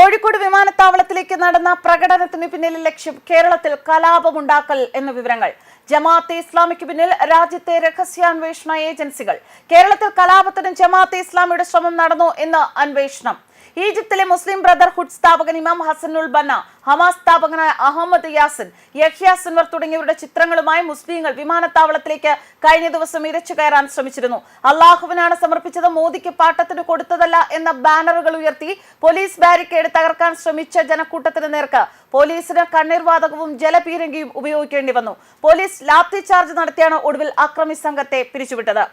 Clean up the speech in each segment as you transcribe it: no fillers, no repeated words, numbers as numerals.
കോഴിക്കോട് വിമാനത്താവളത്തിലേക്ക് നടന്ന പ്രകടനത്തിന് പിന്നിലെ ലക്ഷ്യം കേരളത്തിൽ കലാപമുണ്ടാക്കൽ എന്ന വിവരങ്ങൾ. ജമാഅത്തെ ഇസ്ലാമിക്ക് പിന്നിൽ രാജ്യത്തെ രഹസ്യാന്വേഷണ ഏജൻസികൾ. കേരളത്തിൽ കലാപത്തിന് ജമാഅത്തെ ഇസ്ലാമിയുടെ ശ്രമം നടന്നു എന്ന് അന്വേഷണം. ഈജിപ്തിലെ മുസ്ലിം ബ്രദർഹുഡ് സ്ഥാപകൻ ഇമാം ഹസനുൽ ബന്ന, ഹമാസ് സ്ഥാപകനായ അഹമ്മദ് യാസിൻ, യഹ്യ സിൻവർ തുടങ്ങിയവരുടെ ചിത്രങ്ങളുമായി മുസ്ലിങ്ങൾ വിമാനത്താവളത്തിലേക്ക് കഴിഞ്ഞ ദിവസം ഇരച്ചു കയറാൻ ശ്രമിച്ചിരുന്നു. അള്ളാഹുവിനാണ് സമർപ്പിച്ചത്, മോദിക്ക് പാട്ടത്തിന് കൊടുത്തതല്ല എന്ന ബാനറുകൾ ഉയർത്തി പോലീസ് ബാരിക്കേഡ് തകർക്കാൻ ശ്രമിച്ച ജനക്കൂട്ടത്തിന് നേർക്ക് പോലീസിന് കണ്ണീർവാതകവും ജലപീരങ്കിയും ഉപയോഗിക്കേണ്ടി വന്നു. പോലീസ് ലാത്തി ചാർജ് നടത്തിയാണ് ഒടുവിൽ അക്രമി സംഘത്തെ പിരിച്ചുവിട്ടത്.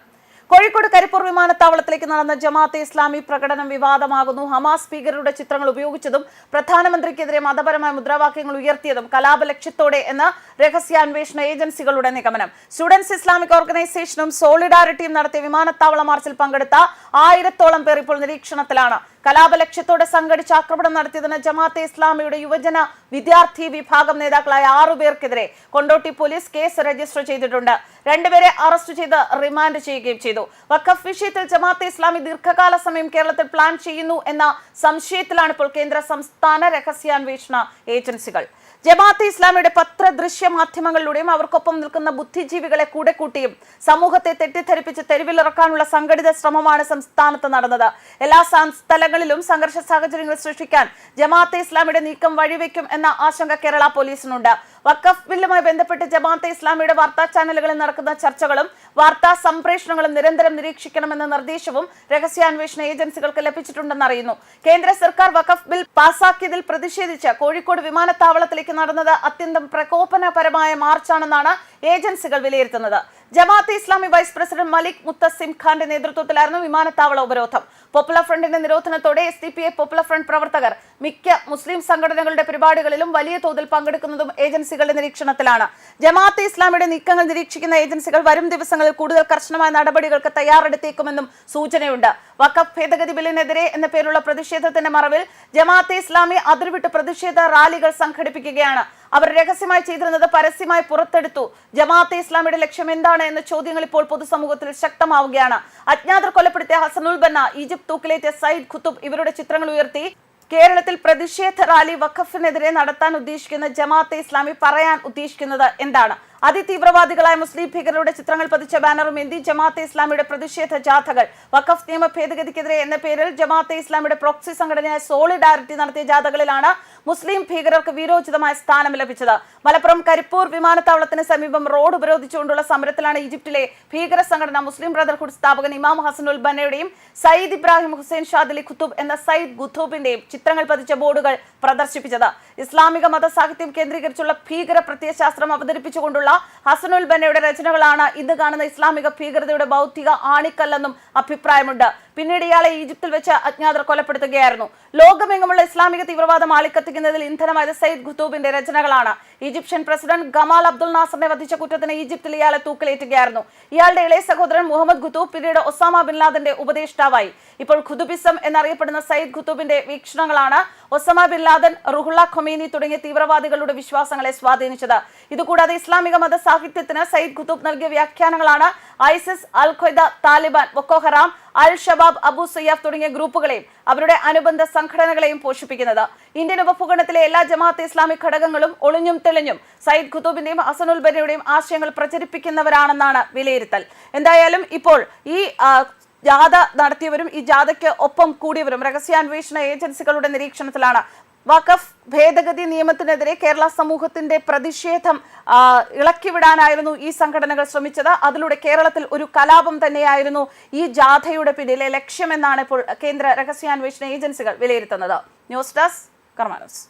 കോഴിക്കോട് കരിപ്പൂർ വിമാനത്താവളത്തിലേക്ക് നടന്ന ജമാഅത്തെ ഇസ്ലാമി പ്രകടനം വിവാദമാകുന്നു. ഹമാസ് ഭീകരരുടെ ചിത്രങ്ങൾ ഉപയോഗിച്ചതും പ്രധാനമന്ത്രിക്കെതിരെ മതപരമായ മുദ്രാവാക്യങ്ങൾ ഉയർത്തിയതും കലാപ ലക്ഷ്യത്തോടെ എന്ന് രഹസ്യാന്വേഷണ ഏജൻസികളുടെ നിഗമനം. സ്റ്റുഡൻസ് ഇസ്ലാമിക് ഓർഗനൈസേഷനും സോളിഡാരിറ്റിയും നടത്തിയ വിമാനത്താവള മാർച്ചിൽ പങ്കെടുത്ത 1000-ഓളം പേർ ഇപ്പോൾ നിരീക്ഷണത്തിലാണ്. കലാപ ലക്ഷ്യത്തോടെ സംഘടിച്ച ആക്രമണം നടത്തിയതിന് ജമാഅത്തെ ഇസ്ലാമിയുടെ യുവജന വിദ്യാർത്ഥി വിഭാഗം നേതാക്കളായ 6 പേർക്കെതിരെ കൊണ്ടോട്ടി പോലീസ് കേസ് രജിസ്റ്റർ ചെയ്തിട്ടുണ്ട്. 2 പേരെ അറസ്റ്റ് ചെയ്ത് റിമാൻഡ് ചെയ്യുകയും ചെയ്തു. വഖഫ് വിഷയത്തിൽ ജമാഅത്തെ ഇസ്ലാമി ദീർഘകാല സമയം കേരളത്തിൽ പ്ലാൻ ചെയ്യുന്നു എന്ന സംശയത്തിലാണ് ഇപ്പോൾ കേന്ദ്ര സംസ്ഥാന രഹസ്യാന്വേഷണ ഏജൻസികൾ. ജമാഅത്തെ ഇസ്ലാമിയുടെ പത്ര-ദൃശ്യ മാധ്യമങ്ങളിലൂടെയും അവർക്കൊപ്പം നിൽക്കുന്ന ബുദ്ധിജീവികളെ കൂടെ കൂട്ടിയും സമൂഹത്തെ തെറ്റിദ്ധരിപ്പിച്ച് തെരുവിലിറക്കാനുള്ള സംഘടിത ശ്രമമാണ് സംസ്ഥാനത്ത് നടന്നത്. എല്ലാ സ്ഥലങ്ങളിലും സംഘർഷ സാഹചര്യങ്ങൾ സൃഷ്ടിക്കാൻ ജമാഅത്തെ ഇസ്ലാമിയുടെ നീക്കം വഴിവെക്കും എന്ന ആശങ്ക കേരള പോലീസിനുണ്ട്. വഖഫ് ബില്ലുമായി ബന്ധപ്പെട്ട് ജമാഅത്തെ ഇസ്ലാമിയുടെ വാർത്താ ചാനലുകളിൽ നടക്കുന്ന ചർച്ചകളും വാർത്താ സംപ്രേഷണങ്ങളും നിരന്തരം നിരീക്ഷിക്കണമെന്ന നിർദ്ദേശവും രഹസ്യാന്വേഷണ ഏജൻസികൾക്ക് ലഭിച്ചിട്ടുണ്ടെന്ന് അറിയുന്നു. കേന്ദ്ര സർക്കാർ വഖഫ് ബിൽ പാസാക്കിയതിൽ പ്രതിഷേധിച്ച് കോഴിക്കോട് വിമാനത്താവളത്തിലേക്ക് നടന്നത് അത്യന്തം പ്രകോപനപരമായ മാർച്ചാണെന്നാണ് ഏജൻസികൾ വിലയിരുത്തുന്നത്. ജമാഅത്തെ ഇസ്ലാമി വൈസ് പ്രസിഡന്റ് മലിക് മുത്തസിം ഖാന്റെ നേതൃത്വത്തിലായിരുന്നു വിമാനത്താവള ഉപരോധം. പോപ്പുലർ ഫ്രണ്ടിന്റെ നിരോധനത്തോടെ SDPI പോപ്പുലർ ഫ്രണ്ട് പ്രവർത്തകർ മിക്ക മുസ്ലിം സംഘടനകളുടെ പരിപാടികളിലും വലിയ തോതിൽ പങ്കെടുക്കുന്നതും ഏജൻസികളുടെ നിരീക്ഷണത്തിലാണ്. ജമാഅത്തെ ഇസ്ലാമിയുടെ നീക്കങ്ങൾ നിരീക്ഷിക്കുന്ന ഏജൻസികൾ വരും ദിവസങ്ങളിൽ കൂടുതൽ കർശനമായ നടപടികൾക്ക് തയ്യാറെടുത്തേക്കുമെന്നും സൂചനയുണ്ട്. വഖഫ് ഭേദഗതി ബില്ലിനെതിരെ എന്ന പേരുള്ള പ്രതിഷേധത്തിന്റെ മറവിൽ ജമാഅത്തെ ഇസ്ലാമി അതിർവിട്ട് പ്രതിഷേധ റാലികൾ സംഘടിപ്പിക്കുകയാണ്. അവർ രഹസ്യമായി ചെയ്തിരുന്നത് പരസ്യമായി പുറത്തെടുത്തു. ജമാഅത്തെ ഇസ്ലാമിയുടെ ലക്ഷ്യം എന്താണ് എന്ന ചോദ്യങ്ങൾ ഇപ്പോൾ പൊതുസമൂഹത്തിൽ ശക്തമാവുകയാണ്. അജ്ഞാതർ കൊലപ്പെടുത്തിയ ഹസനുൽ ബന്ന, ഈജിപ്ത് തൂക്കിലേറ്റ സയ്യിദ് ഖുതുബ് ഇവരുടെ ചിത്രങ്ങൾ ഉയർത്തി കേരളത്തിൽ പ്രതിഷേധ റാലി വഖഫിനെതിരെ നടത്താൻ ഉദ്ദേശിക്കുന്ന ജമാഅത്തെ ഇസ്ലാമി പറയാൻ ഉദ്ദേശിക്കുന്നത് എന്താണ്? അതിതീവ്രവാദികളായ മുസ്ലിം ഭീകരരുടെ ചിത്രങ്ങൾ പതിച്ച ബാനറും എന്തി ജമാഅത്തെ ഇസ്ലാമിയുടെ പ്രതിഷേധ ജാഥകൾ. വഖഫ് നിയമ ഭേദഗതിക്കെതിരെ എന്ന പേരിൽ ജമാഅത്തെ ഇസ്ലാമിയുടെ പ്രോക്സി സംഘടനയായ സോളിഡാരിറ്റി നടത്തിയ ജാഥകളിലാണ് മുസ്ലിം ഭീകരർക്ക് വീരോചിതമായ സ്ഥാനം ലഭിച്ചത്. മലപ്പുറം കരിപ്പൂർ വിമാനത്താവളത്തിന് സമീപം റോഡ് ഉപരോധിച്ചുകൊണ്ടുള്ള സമരത്തിലാണ് ഈജിപ്തിലെ ഭീകര സംഘടന മുസ്ലിം ബ്രദർഹുഡ് സ്ഥാപകൻ ഇമാം ഹസനുൽ ബന്നയുടെയും സയ്യിദ് ഇബ്രാഹിം ഹുസൈൻ ഷാദിലി ഖുതുബ് എന്ന സയ്യിദ് ഖുതുബിന്റെയും ചിത്രങ്ങൾ പതിച്ച ബോർഡുകൾ പ്രദർശിപ്പിച്ചത്. ഇസ്ലാമിക മതസാഹിത്യം കേന്ദ്രീകരിച്ചുള്ള ഭീകര പ്രത്യയശാസ്ത്രം അവതരിപ്പിച്ചുകൊണ്ടുള്ള ഹസനുൽ ബന്നയുടെ രചനകളാണ് ഇന്ന് കാണുന്ന ഇസ്ലാമിക ഭീകരതയുടെ ബൗദ്ധിക ആണിക്കല്ലെന്നും അഭിപ്രായമുണ്ട്. പിന്നീട് ഇയാളെ ഈജിപ്തിൽ വെച്ച് അജ്ഞാതർ കൊലപ്പെടുത്തുകയായിരുന്നു. ലോകമെങ്ങുമുള്ള ഇസ്ലാമിക തീവ്രവാദം ആളിക്കത്തിക്കുന്നതിൽ ഇന്ധനമായത് സയ്യിദ് ഖുതുബിന്റെ രചനകളാണ്. ഈജിപ്ഷ്യൻ പ്രസിഡന്റ് ഗമാൽ അബ്ദുൽ നാസറിനെ വധിച്ച കുറ്റത്തിന് ഈജിപ്തിൽ ഇയാളെ തൂക്കിലേറ്റുകയായിരുന്നു. ഇയാളുടെ ഇളയ സഹോദരൻ മുഹമ്മദ് ഖുതുബ് പിന്നീട് ഒസാമ ബിൻ ലാദന്റെ ഉപദേഷ്ടാവായി. ഇപ്പോൾ ഖുതുബിസം എന്നറിയപ്പെടുന്ന സയ്യിദ് ഖുതുബിന്റെ വീക്ഷണങ്ങളാണ് Osama bin Laden, Ruhollah Khomeini തുടങ്ങിയ തീവ്രവാദികളുടെ വിശ്വാസങ്ങളെ സ്വാധീനിച്ചത്. ഇതുകൂടാതെ ഇസ്ലാമിക മത സാഹിത്യത്തിന് സയ്യിദ് ഖുതുബ് നൽകിയ വ്യാഖ്യാനങ്ങളാണ് ഐസിസ്, അൽ ഖ്വയ്ദ, താലിബാൻ, ബൊക്കോ ഹറാം, അൽ ഷബാബ്, അബു സയ്യാഫ് തുടങ്ങിയ ഗ്രൂപ്പുകളെയും അവരുടെ അനുബന്ധ സംഘടനകളെയും പോഷിപ്പിക്കുന്നത്. ഇന്ത്യൻ ഉപഭൂഖണ്ഡത്തിലെ എല്ലാ ജമാഅത്തെ ഇസ്ലാമിക് ഘടകങ്ങളും ഒളിഞ്ഞും തെളിഞ്ഞും സയ്യിദ് ഖുതുബിന്റെയും ഹസനുൽ ബന്നയുടെയും ആശയങ്ങൾ പ്രചരിപ്പിക്കുന്നവരാണെന്നാണ് വിലയിരുത്തൽ. എന്തായാലും ഇപ്പോൾ ഈ ജാഥ നടത്തിയവരും ഈ ജാഥയ്ക്ക് ഒപ്പം കൂടിയവരും രഹസ്യാന്വേഷണ ഏജൻസികളുടെ നിരീക്ഷണത്തിലാണ്. വഖഫ് ഭേദഗതി നിയമത്തിനെതിരെ കേരള സമൂഹത്തിന്റെ പ്രതിഷേധം ഇളക്കിവിടാനായിരുന്നു ഈ സംഘടനകൾ ശ്രമിച്ചത്. അതിലൂടെ കേരളത്തിൽ ഒരു കലാപം തന്നെയായിരുന്നു ഈ ജാഥയുടെ പിന്നിലെ ലക്ഷ്യമെന്നാണ് ഇപ്പോൾ കേന്ദ്ര രഹസ്യാന്വേഷണ ഏജൻസികൾ വിലയിരുത്തുന്നത്. ന്യൂസ് ഡെസ്ക് കർമ്മ ന്യൂസ്.